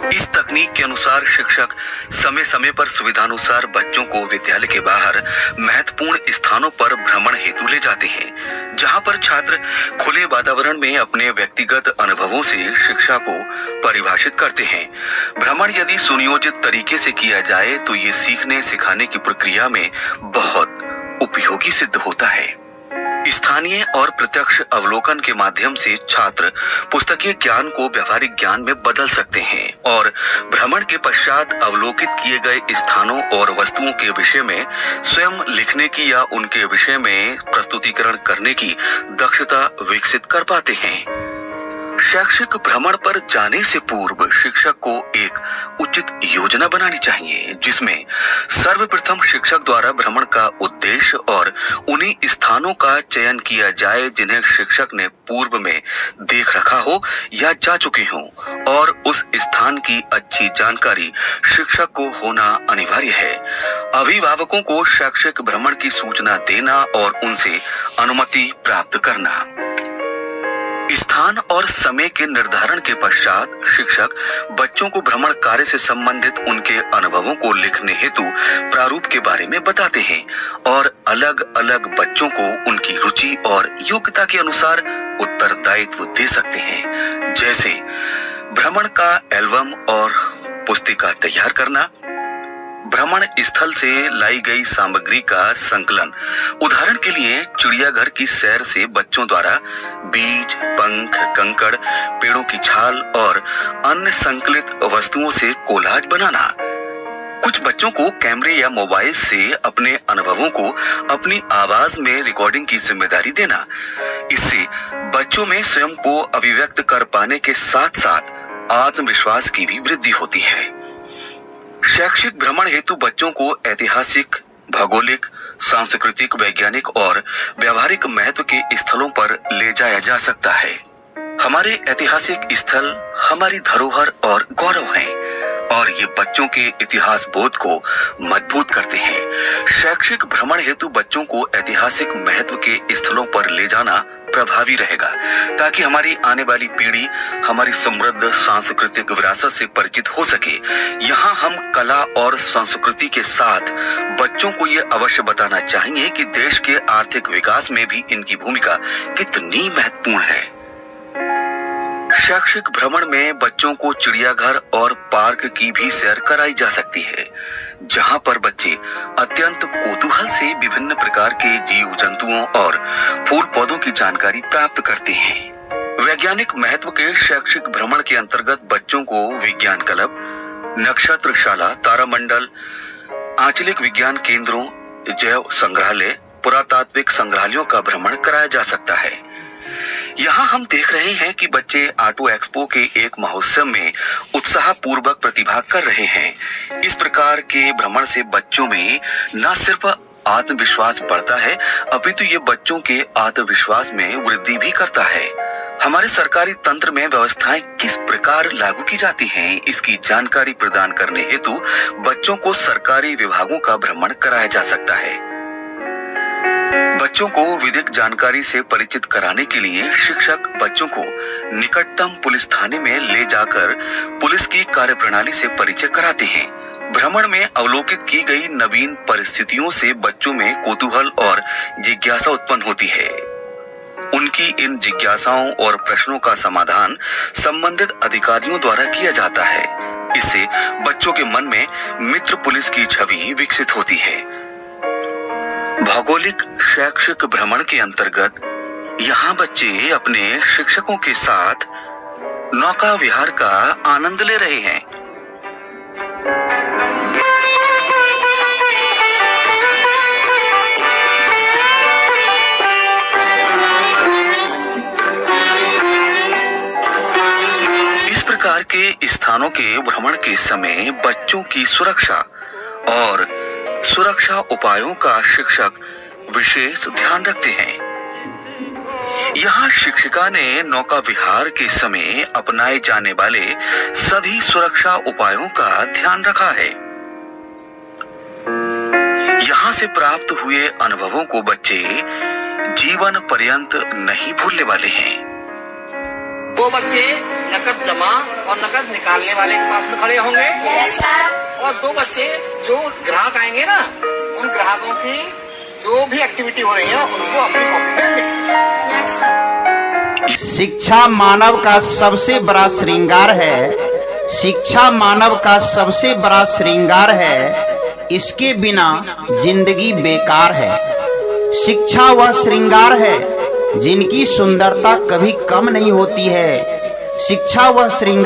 इस तकनीक के अनुसार शिक्षक समय समय पर सुविधानुसार बच्चों को विद्यालय के बाहर महत्वपूर्ण स्थानों पर भ्रमण हेतु ले जाते हैं, जहां पर छात्र खुले वातावरण में अपने व्यक्तिगत अनुभवों से शिक्षा को परिभाषित करते हैं। भ्रमण यदि सुनियोजित तरीके से किया जाए तो ये सीखने सिखाने की प्रक्रिया में बहुत उपयोगी सिद्ध होता है। स्थानीय और प्रत्यक्ष अवलोकन के माध्यम से छात्र पुस्तकीय ज्ञान को व्यावहारिक ज्ञान में बदल सकते हैं और भ्रमण के पश्चात अवलोकित किए गए स्थानों और वस्तुओं के विषय में स्वयं लिखने की या उनके विषय में प्रस्तुतिकरण करने की दक्षता विकसित कर पाते हैं। शैक्षिक भ्रमण पर जाने से पूर्व शिक्षक को एक उचित योजना बनानी चाहिए, जिसमें सर्वप्रथम शिक्षक द्वारा भ्रमण का उद्देश्य और उन्हीं स्थानों का चयन किया जाए जिन्हें शिक्षक ने पूर्व में देख रखा हो या जा चुके हों, और उस स्थान की अच्छी जानकारी शिक्षक को होना अनिवार्य है। अभिभावकों को शैक्षिक भ्रमण की सूचना देना और उनसे अनुमति प्राप्त करना। स्थान और समय के निर्धारण के पश्चात शिक्षक बच्चों को भ्रमण कार्य से संबंधित उनके अनुभवों को लिखने हेतु प्रारूप के बारे में बताते हैं और अलग अलग बच्चों को उनकी रुचि और योग्यता के अनुसार उत्तरदायित्व दे सकते हैं, जैसे भ्रमण का एल्बम और पुस्तिका तैयार करना, भ्रमण स्थल से लाई गई सामग्री का संकलन। उदाहरण के लिए चिड़ियाघर की सैर से बच्चों द्वारा बीज, पंख, कंकड़, पेड़ों की छाल और अन्य संकलित वस्तुओं से कोलाज बनाना। कुछ बच्चों को कैमरे या मोबाइल से अपने अनुभवों को अपनी आवाज में रिकॉर्डिंग की जिम्मेदारी देना। इससे बच्चों में स्वयं को अभिव्यक्त कर पाने के साथ साथ आत्मविश्वास की भी वृद्धि होती है। शैक्षिक भ्रमण हेतु बच्चों को ऐतिहासिक, भौगोलिक, सांस्कृतिक, वैज्ञानिक और व्यावहारिक महत्व के स्थलों पर ले जाया जा सकता है। हमारे ऐतिहासिक स्थल हमारी धरोहर और गौरव हैं और ये बच्चों के इतिहास बोध को मजबूत करते हैं। शैक्षिक भ्रमण हेतु बच्चों को ऐतिहासिक महत्व के स्थलों पर ले जाना प्रभावी रहेगा, ताकि हमारी आने वाली पीढ़ी हमारी समृद्ध सांस्कृतिक विरासत से परिचित हो सके। यहाँ हम कला और संस्कृति के साथ बच्चों को ये अवश्य बताना चाहिए कि देश के आर्थिक विकास में भी इनकी भूमिका कितनी महत्वपूर्ण है। शैक्षिक भ्रमण में बच्चों को चिड़ियाघर और पार्क की भी सैर कराई जा सकती है, जहां पर बच्चे अत्यंत कौतूहल से विभिन्न प्रकार के जीव जंतुओं और फूल पौधों की जानकारी प्राप्त करते हैं। वैज्ञानिक महत्व के शैक्षिक भ्रमण के अंतर्गत बच्चों को विज्ञान क्लब, नक्षत्रशाला, तारामंडल, आंचलिक विज्ञान केंद्रों, जैव संग्रहालय, पुरातात्विक संग्रहालयों का भ्रमण कराया जा सकता है। यहाँ हम देख रहे हैं कि बच्चे ऑटो एक्सपो के एक महोत्सव में उत्साह पूर्वक प्रतिभाग कर रहे हैं। इस प्रकार के भ्रमण से बच्चों में न सिर्फ आत्मविश्वास बढ़ता है, अपितु ये बच्चों के आत्मविश्वास में वृद्धि भी करता है। हमारे सरकारी तंत्र में व्यवस्थाएं किस प्रकार लागू की जाती हैं, इसकी जानकारी प्रदान करने हेतु बच्चों को सरकारी विभागों का भ्रमण कराया जा सकता है। बच्चों को विधिक जानकारी से परिचित कराने के लिए शिक्षक बच्चों को निकटतम पुलिस थाने में ले जाकर पुलिस की कार्यप्रणाली से परिचय कराते हैं। भ्रमण में अवलोकित की गई नवीन परिस्थितियों से बच्चों में कौतूहल और जिज्ञासा उत्पन्न होती है। उनकी इन जिज्ञासाओं और प्रश्नों का समाधान संबंधित अधिकारियों द्वारा किया जाता है। इससे बच्चों के मन में मित्र पुलिस की छवि विकसित होती है। भौगोलिक शैक्षिक भ्रमण के अंतर्गत यहाँ बच्चे अपने शिक्षकों के साथ नौका विहार का आनंद ले रहे हैं। इस प्रकार के स्थानों के भ्रमण के समय बच्चों की सुरक्षा और सुरक्षा उपायों का शिक्षक विशेष ध्यान रखते हैं। यहाँ शिक्षिका ने नौका विहार के समय अपनाए जाने वाले सभी सुरक्षा उपायों का ध्यान रखा है। यहाँ से प्राप्त हुए अनुभवों को बच्चे जीवन पर्यंत नहीं भूलने वाले हैं। दो बच्चे नकद जमा और नकद निकालने वाले के पास में खड़े होंगे। Yes sir. और दो बच्चे जो ग्राहक आएंगे ना, उन ग्राहकों की जो भी एक्टिविटी हो रही है उनको अपनी कॉपी में लिख। शिक्षा मानव का सबसे बड़ा श्रृंगार है। शिक्षा मानव का सबसे बड़ा श्रृंगार है। इसके बिना जिंदगी बेकार है। शिक्षा वह श्रृंगार है जिनकी सुंदरता कभी कम नहीं होती है। शिक्षा वह श्रृंगार